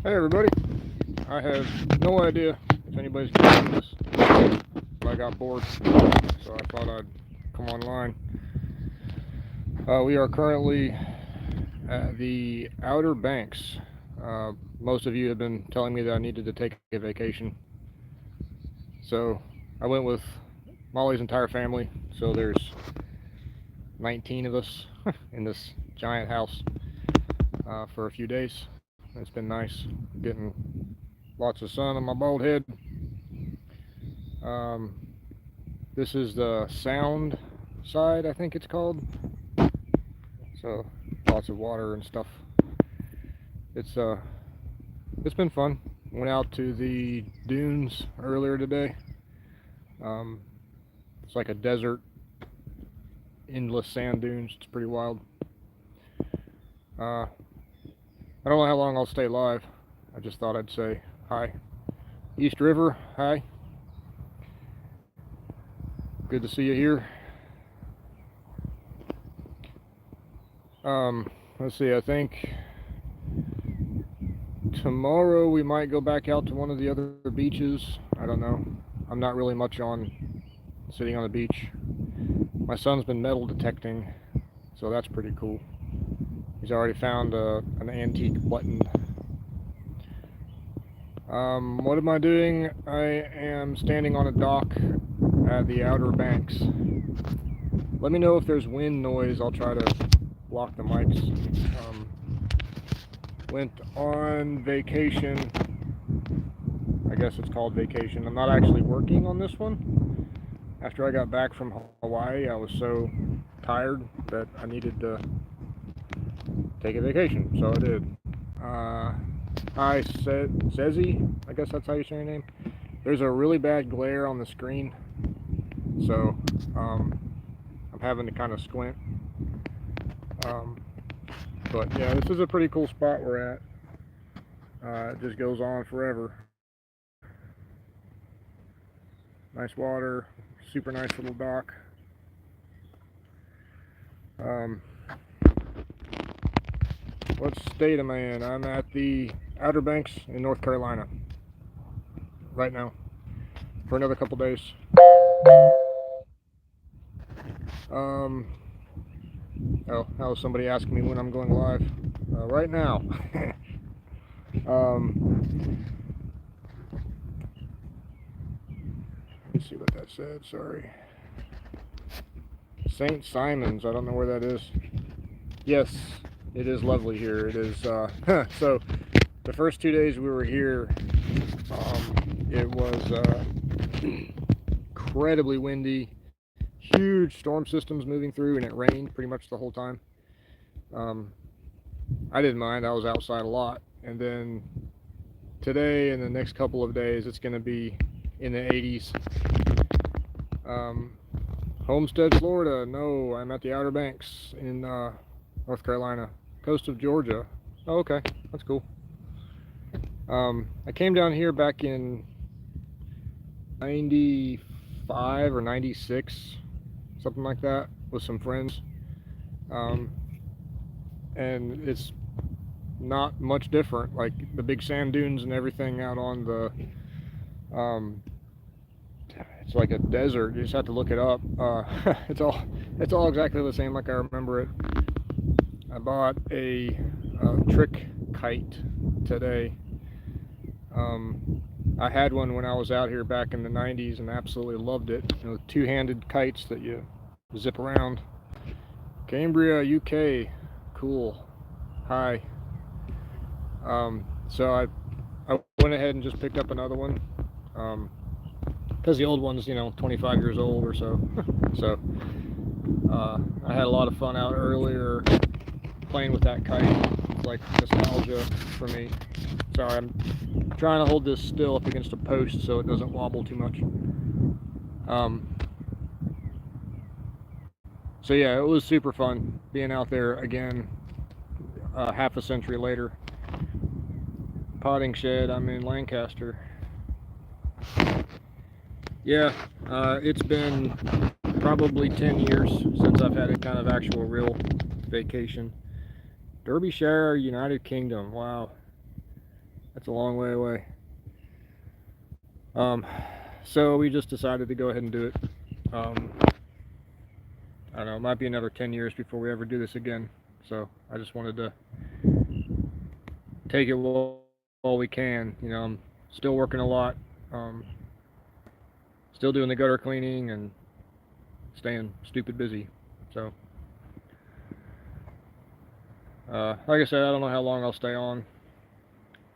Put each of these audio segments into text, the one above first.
Hey everybody, I have no idea if anybody's going to see this, but I got bored, so I thought I'd come online. We are currently at the Outer Banks. Most of you have been telling me that I needed to take a vacation, so I went with Molly's entire family, so there's 19 of us in this giant house for a few days. It's been nice, getting lots of sun on my bald head. Um, this is the sound side, I think it's called. So lots of water and stuff. It's been fun. Went out to the dunes earlier today. It's like a desert, endless sand dunes. It's pretty wild. I don't know how long I'll stay live. I just thought I'd say hi. East River, hi. Good to see you here. Let's see, I think tomorrow we might go back out to one of the other beaches. I don't know. I'm not really much on sitting on the beach. My son's been metal detecting, so that's pretty cool. He's already found an antique button. What am I doing? I am standing on a dock at the Outer Banks. Let me know if there's wind noise. I'll try to block the mics. Went on vacation. I guess it's called vacation. I'm not actually working on this one. After I got back from Hawaii, I was so tired that I needed to take a vacation, so I did. Hi, Sezi, I guess that's how you say your name. There's a really bad glare on the screen, so I'm having to kind of squint. But yeah, this is a pretty cool spot we're at. It just goes on forever. Nice water, super nice little dock. What state am I in? I'm at the Outer Banks in North Carolina right now for another couple days. How was somebody asking me when I'm going live? Right now. Let's see what that said, sorry. St. Simon's, I don't know where that is. Yes, it is lovely here. It is, so the first 2 days we were here, it was incredibly windy, huge storm systems moving through, and it rained pretty much the whole time. I didn't mind, I was outside a lot. And then today and the next couple of days, it's going to be in the 80s. Homestead, Florida. No, I'm at the Outer Banks in North Carolina, coast of Georgia. Oh, okay, that's cool. I came down here back in 95 or 96, something like that, with some friends. And it's not much different, like the big sand dunes and everything out on the it's like a desert. You just have to look it up. It's all exactly the same like I remember it. I bought a trick kite today. I had one when I was out here back in the 90s and absolutely loved it. You know, two-handed kites that you zip around. Cambria, UK. Cool. Hi. So I went ahead and just picked up another one. Because the old one's, 25 years old or so. So I had a lot of fun out earlier playing with that kite. It's like nostalgia for me. Sorry, I'm trying to hold this still up against a post so it doesn't wobble too much. So yeah, it was super fun being out there again, half a century later. Potting shed, I'm in Lancaster. Yeah, it's been probably 10 years since I've had a kind of actual real vacation. Derbyshire, United Kingdom, wow. That's a long way away. So we just decided to go ahead and do it. I don't know, it might be another 10 years before we ever do this again. So I just wanted to take it while we can. You know, I'm still working a lot, um, still doing the gutter cleaning and staying stupid busy. So, like I said, I don't know how long I'll stay on,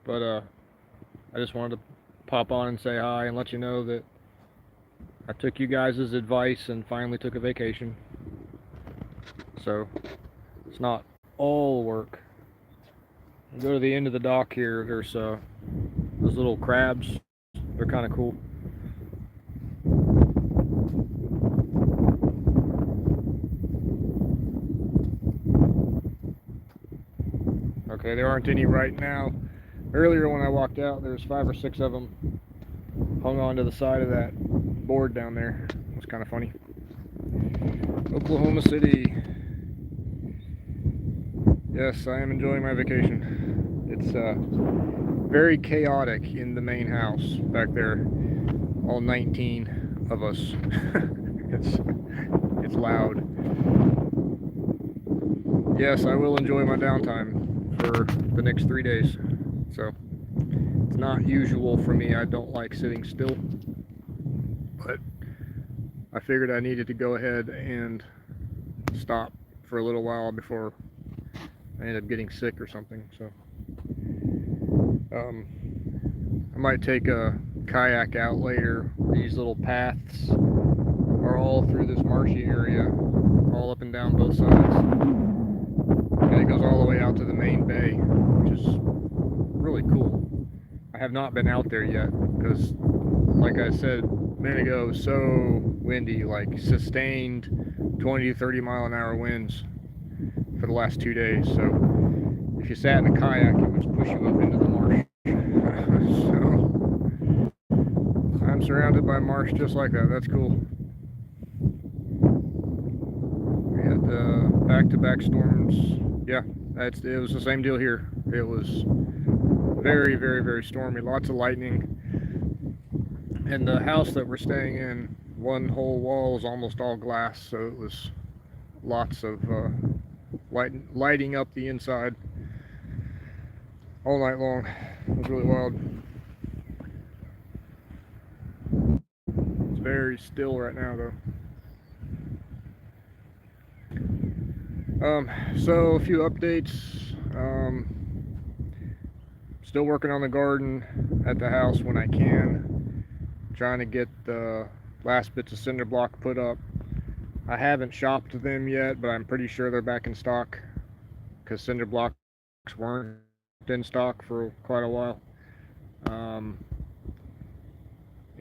but I just wanted to pop on and say hi and let you know that I took you guys' advice and finally took a vacation. So it's not all work. You go to the end of the dock here, there's those little crabs. They're kind of cool. Okay, there aren't any right now. Earlier when I walked out, there's 5 or 6 of them hung onto the side of that board down there. It was kind of funny. Oklahoma City. Yes, I am enjoying my vacation. It's very chaotic in the main house back there. All 19 of us. it's loud. Yes, I will enjoy my downtime for the next 3 days. So it's not usual for me. I don't like sitting still, but I figured I needed to go ahead and stop for a little while before I end up getting sick or something. So I might take a kayak out later. These little paths are all through this marshy area, all up and down both sides, and it goes all the way out to the main bay, which is really cool. I have not been out there yet because, like I said a minute ago, it was so windy, like sustained 20 to 30 mile an hour winds for the last 2 days. So if you sat in a kayak, it would push you up into the marsh. So I'm surrounded by marsh just like that. That's cool. We had back-to-back storms. Yeah, it was the same deal here. It was very, very, very stormy. Lots of lightning. And the house that we're staying in, one whole wall is almost all glass, so it was lots of lighting up the inside all night long. It was really wild. It's very still right now, though. So a few updates. Still working on the garden at the house when I can. Trying to get the last bits of cinder block put up. I haven't shopped them yet, but I'm pretty sure they're back in stock because cinder blocks weren't in stock for quite a while.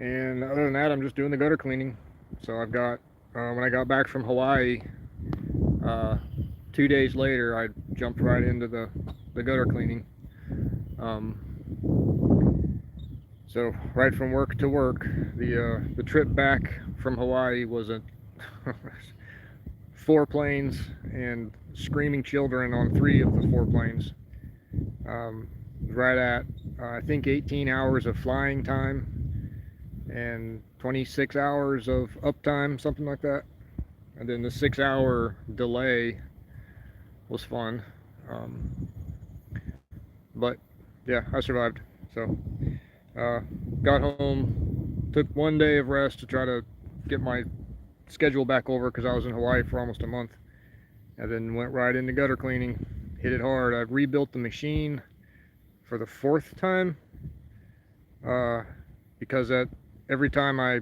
And other than that, I'm just doing the gutter cleaning. So I've got, when I got back from Hawaii, 2 days later, I jumped right into the gutter cleaning. So right from work to work, the trip back from Hawaii was a 4 planes and screaming children on 3 of the 4 planes. Right at I think 18 hours of flying time and 26 hours of uptime, something like that. And then the 6-hour delay was fun. But yeah, I survived. So got home, took 1 day of rest to try to get my schedule back over because I was in Hawaii for almost a month, and then went right into gutter cleaning. Hit it hard. I've rebuilt the machine for the 4th time because every time I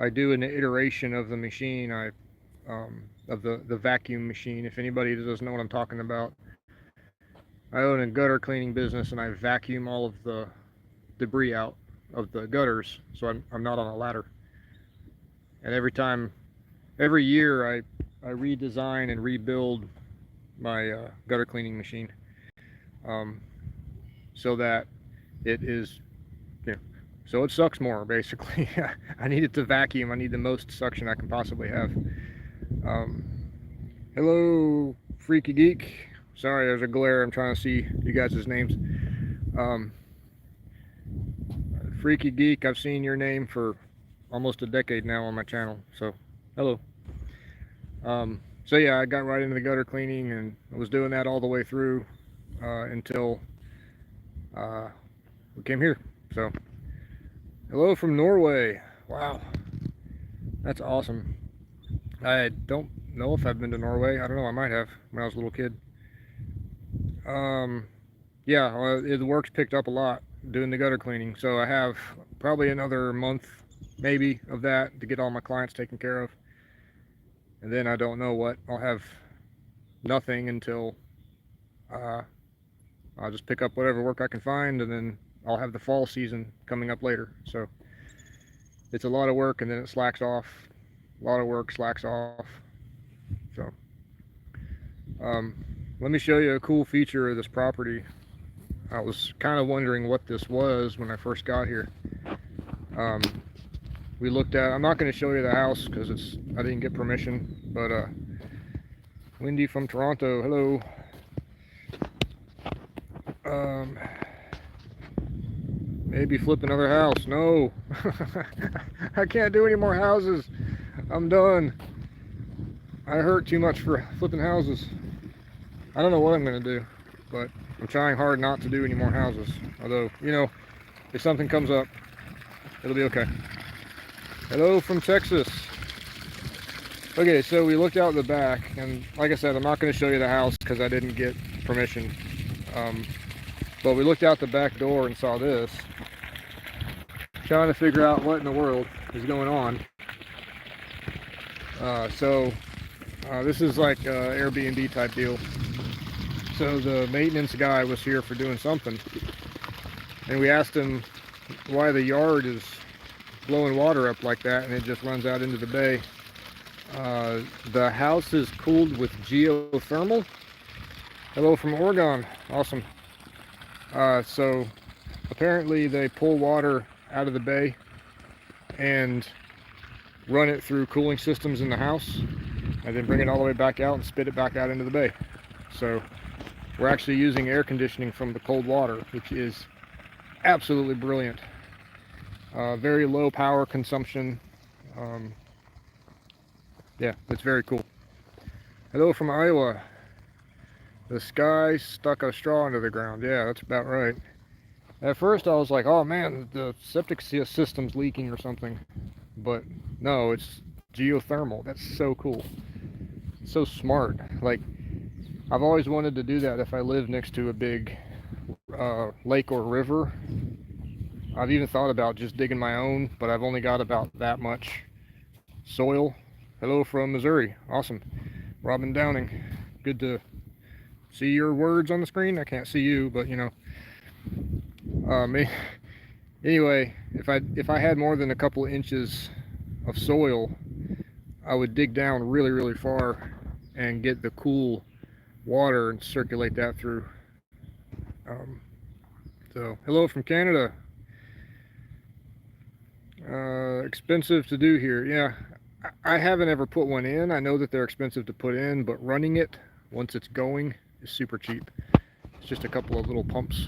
do an iteration of the machine, of the vacuum machine. If anybody doesn't know what I'm talking about, I own a gutter cleaning business and I vacuum all of the debris out of the gutters, so I'm not on a ladder. And every year I redesign and rebuild my gutter cleaning machine, so that it is, so it sucks more, basically. I need it to vacuum. I need the most suction I can possibly have. Hello, Freaky Geek. Sorry, there's a glare. I'm trying to see you guys' names. Freaky Geek. I've seen your name for almost a decade now on my channel, so hello. So yeah, I got right into the gutter cleaning, and I was doing that all the way through until we came here. So hello from Norway. Wow, that's awesome. I don't know if I've been to Norway. I don't know, I might have when I was a little kid. Yeah, the work's picked up a lot doing the gutter cleaning, so I have probably another month maybe of that to get all my clients taken care of, and then I don't know what I'll have. Nothing until I'll just pick up whatever work I can find, and then I'll have the fall season coming up later. So it's a lot of work, and then it slacks off. A lot of work slacks off. So let me show you a cool feature of this property. I was kind of wondering what this was when I first got here. We looked at, I'm not going to show you the house because I didn't get permission, but Wendy from Toronto, hello. Maybe flip another house. No. I can't do any more houses. I'm done. I hurt too much for flipping houses. I don't know what I'm going to do, but I'm trying hard not to do any more houses. Although, you know, if something comes up, it'll be okay. Hello from Texas. Okay, so we looked out the back, and like I said, I'm not going to show you the house because I didn't get permission. But we looked out the back door and saw this. Trying to figure out what in the world is going on. This is like Airbnb type deal. So the maintenance guy was here for doing something, and we asked him why the yard is blowing water up like that and it just runs out into the bay. The house is cooled with geothermal. Hello from Oregon. Awesome. So apparently they pull water out of the bay and run it through cooling systems in the house, and then bring it all the way back out and spit it back out into the bay. So we're actually using air conditioning from the cold water, which is absolutely brilliant. Very low power consumption. Yeah, it's very cool. Hello from Iowa. The sky stuck a straw into the ground. Yeah, that's about right. At first I was like, oh man, the septic system's leaking or something. But no, it's geothermal. That's so cool. So smart. Like, I've always wanted to do that if I live next to a big lake or river. I've even thought about just digging my own, but I've only got about that much soil. Hello from Missouri. Awesome. Robin Downing. Good to see your words on the screen. I can't see you, but you know. Anyway, if I had more than a couple inches of soil, I would dig down really, really far and get the cool water and circulate that through. So hello from Canada. Expensive to do here. Yeah, I haven't ever put one in. I know that they're expensive to put in, but running it once it's going is super cheap. It's just a couple of little pumps.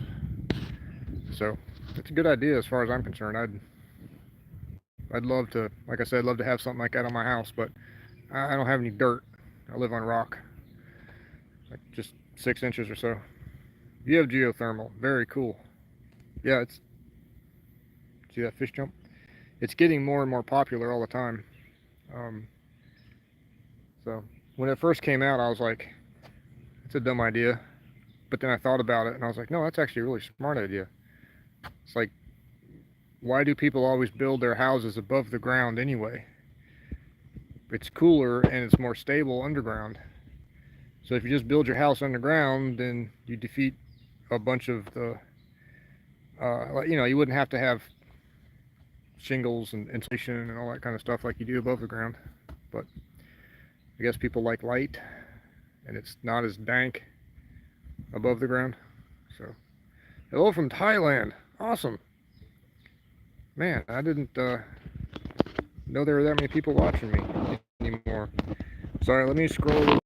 So it's a good idea as far as I'm concerned. I'd love to, like I said, love to have something like that on my house, but I don't have any dirt. I live on rock, like just 6 inches or so. You have geothermal. Very cool. Yeah, it's, see that fish jump? It's getting more and more popular all the time. So when it first came out, I was like, it's a dumb idea. But then I thought about it and I was like, no, that's actually a really smart idea. It's like, why do people always build their houses above the ground anyway? It's cooler and it's more stable underground. So if you just build your house underground, then you defeat a bunch of the, you know, you wouldn't have to have shingles and insulation and all that kind of stuff like you do above the ground. But I guess people like light and it's not as dank above the ground. So hello from Thailand. Awesome. Man, I didn't know there were that many people watching me anymore. Sorry, let me scroll.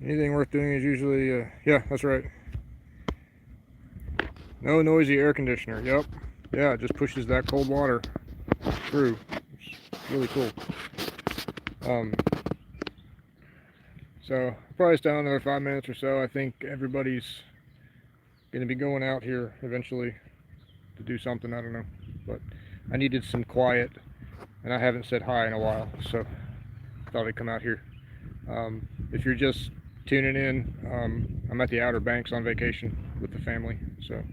Anything worth doing is usually, yeah, that's right. No noisy air conditioner. Yep. Yeah, it just pushes that cold water through. It's really cool. So probably stay on another 5 minutes or so. I think everybody's going to be going out here eventually to do something. I don't know, but I needed some quiet, and I haven't said hi in a while, so I thought I'd come out here. If you're just tuning in, I'm at the Outer Banks on vacation with the family. So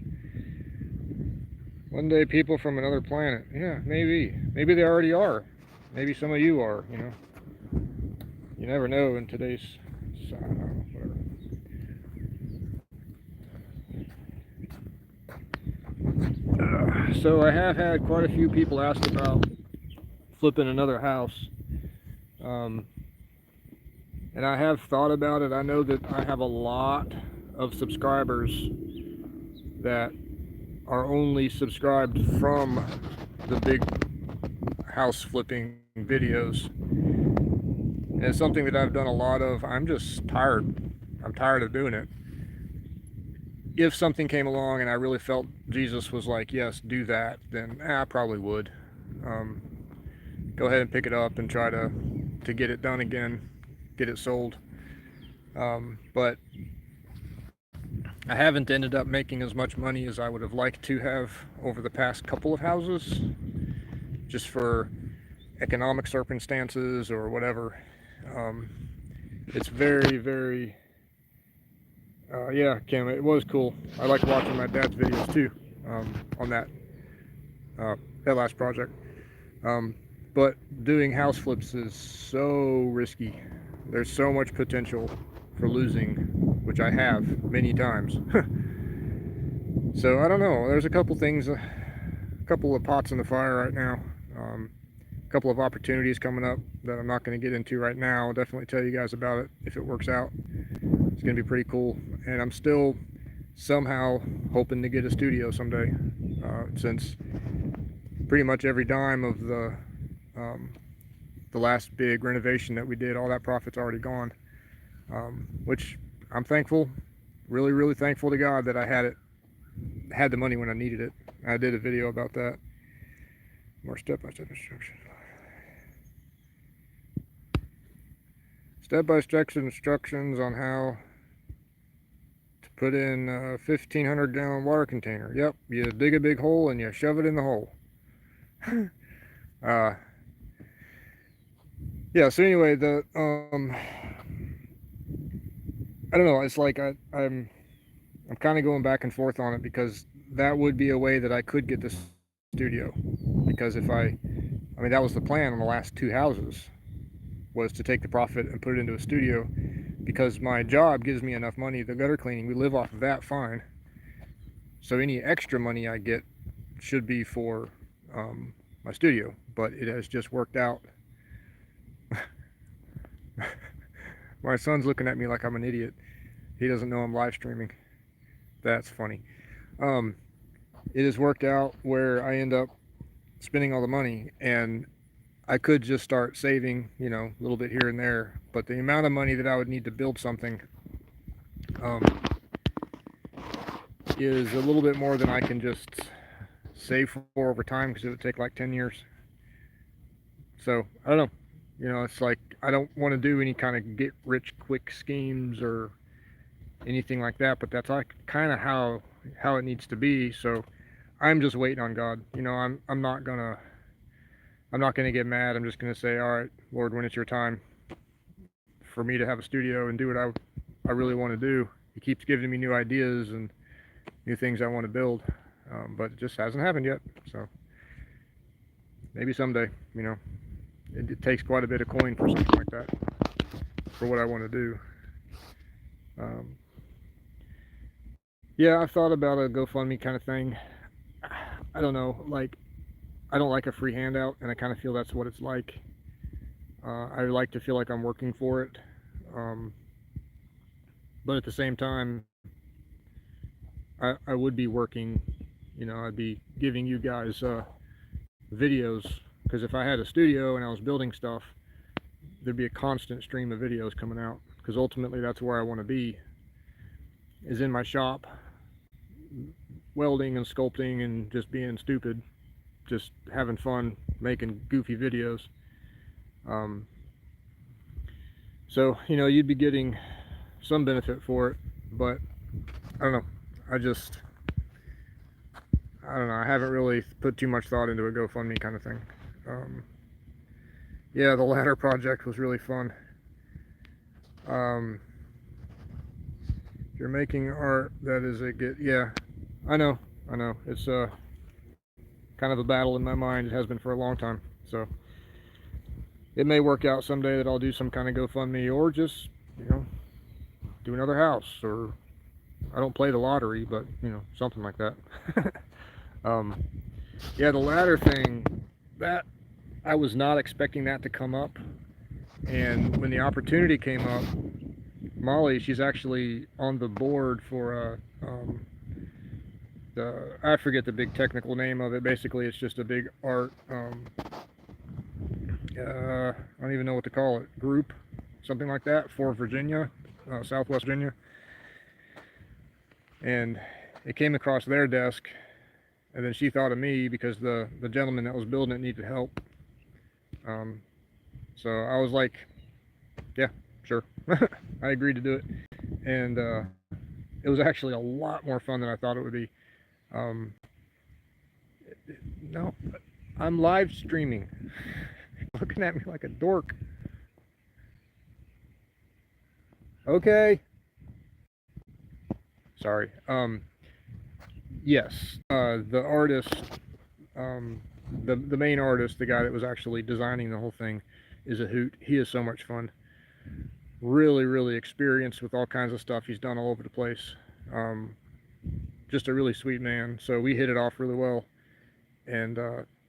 one day people from another planet, yeah, maybe they already are. Maybe some of you are. You never know in today's whatever. So I have had quite a few people ask about flipping another house, and I have thought about it. I know that I have a lot of subscribers that are only subscribed from the big house flipping videos, and it's something that I've done a lot of. I'm just tired. I'm tired of doing it. If something came along and I really felt Jesus was like, yes, do that, then I probably would. Go ahead and pick it up and try to get it done again, get it sold. But I haven't ended up making as much money as I would have liked to have over the past couple of houses, just for economic circumstances or whatever. It's very, very, yeah, Kim, it was cool. I like watching my dad's videos too, on that last project. But doing house flips is so risky. There's so much potential for losing, which I have many times. So I don't know. There's a couple things, a couple of pots in the fire right now. A couple of opportunities coming up that I'm not going to get into right now. I'll definitely tell you guys about it if it works out. It's going to be pretty cool. And I'm still somehow hoping to get a studio someday, since pretty much every dime of the last big renovation that we did, all that profit's already gone, which I'm thankful, really, really thankful to God that I had the money when I needed it. I did a video about that. More step-by-step instructions. Step-by-step instructions on how to put in a 1,500 gallon water container. Yep, you dig a big hole and you shove it in the hole. Yeah, so anyway, I don't know, it's like I'm kind of going back and forth on it, because that would be a way that I could get this studio. Because if I mean, that was the plan on the last two houses, was to take the profit and put it into a studio, because my job gives me enough money. The gutter cleaning, we live off of that fine. So any extra money I get should be for my studio, but it has just worked out. My son's looking at me like I'm an idiot. He doesn't know I'm live streaming. That's funny. It has worked out where I end up spending all the money, and I could just start saving, a little bit here and there, but the amount of money that I would need to build something is a little bit more than I can just save for over time, because it would take like 10 years. So I don't know. It's like I don't want to do any kind of get rich quick schemes or anything like that, but that's like kind of how it needs to be. So I'm just waiting on God. I'm not gonna get mad. I'm just gonna say, all right, Lord, when it's your time for me to have a studio and do what I really want to do. He keeps giving me new ideas and new things I want to build, but it just hasn't happened yet. So maybe someday. It takes quite a bit of coin for something like that, for what I want to do. Yeah, I've thought about a GoFundMe kind of thing. I don't know, like, I don't like a free handout, and I kind of feel that's what it's like. I like to feel like I'm working for it, but at the same time, I would be working. I'd be giving you guys videos, because if I had a studio and I was building stuff, there'd be a constant stream of videos coming out, because ultimately that's where I want to be, is in my shop, welding and sculpting and just being stupid, just having fun making goofy videos. So, you know, you'd be getting some benefit for it, but I don't know. I don't know. I haven't really put too much thought into a GoFundMe kind of thing. Yeah, the ladder project was really fun. If you're making art, that is yeah, I know. It's kind of a battle in my mind. It has been for a long time. So it may work out someday that I'll do some kind of GoFundMe, or just, you know, do another house, or I don't play the lottery, but, you know, something like that. Yeah, the ladder thing, that I was not expecting that to come up, and when the opportunity came up, Molly, she's actually on the board for I forget the big technical name of it. Basically, it's just a big art, I don't even know what to call it, group, something like that, for Virginia, Southwest Virginia. And it came across their desk, and then she thought of me because the gentleman that was building it needed help. So I was like, yeah, sure. I agreed to do it, and it was actually a lot more fun than I thought it would be. No, I'm live streaming. Looking at me like a dork. Okay. Sorry. Yes, the artist, the main artist, the guy that was actually designing the whole thing, is a hoot. He is so much fun. Really, really experienced with all kinds of stuff. He's done all over the place. Just a really sweet man. So we hit it off really well. And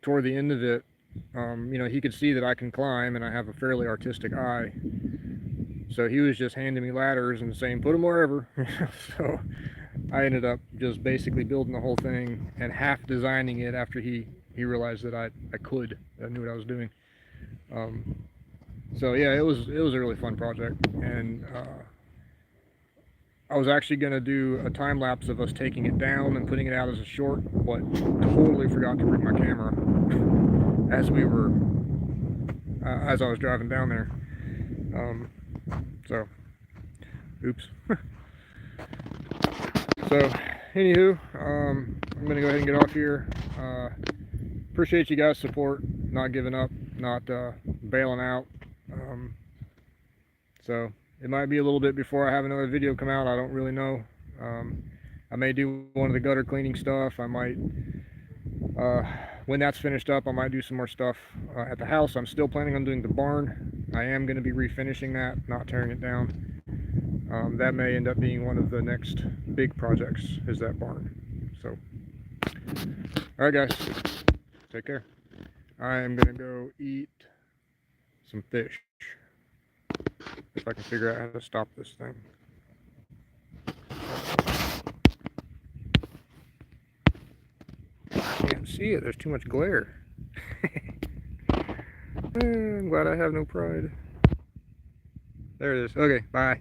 toward the end of it, you know, he could see that I can climb and I have a fairly artistic eye. So he was just handing me ladders and saying, put them wherever. So I ended up just basically building the whole thing and half designing it after he realized that I knew what I was doing. So yeah, it was a really fun project, and I was actually going to do a time lapse of us taking it down and putting it out as a short, but totally forgot to bring my camera as I was driving down there. So, oops. So, anywho, I'm going to go ahead and get off here. Appreciate you guys' support, not giving up, not bailing out. So, it might be a little bit before I have another video come out. I don't really know. I may do one of the gutter cleaning stuff. I might, when that's finished up, I might do some more stuff at the house. I'm still planning on doing the barn. I am going to be refinishing that, not tearing it down. That may end up being one of the next big projects, is that barn. So, all right, guys, take care. I am going to go eat some fish, if I can figure out how to stop this thing. I can't see it. There's too much glare. I'm glad I have no pride. There it is. Okay, bye.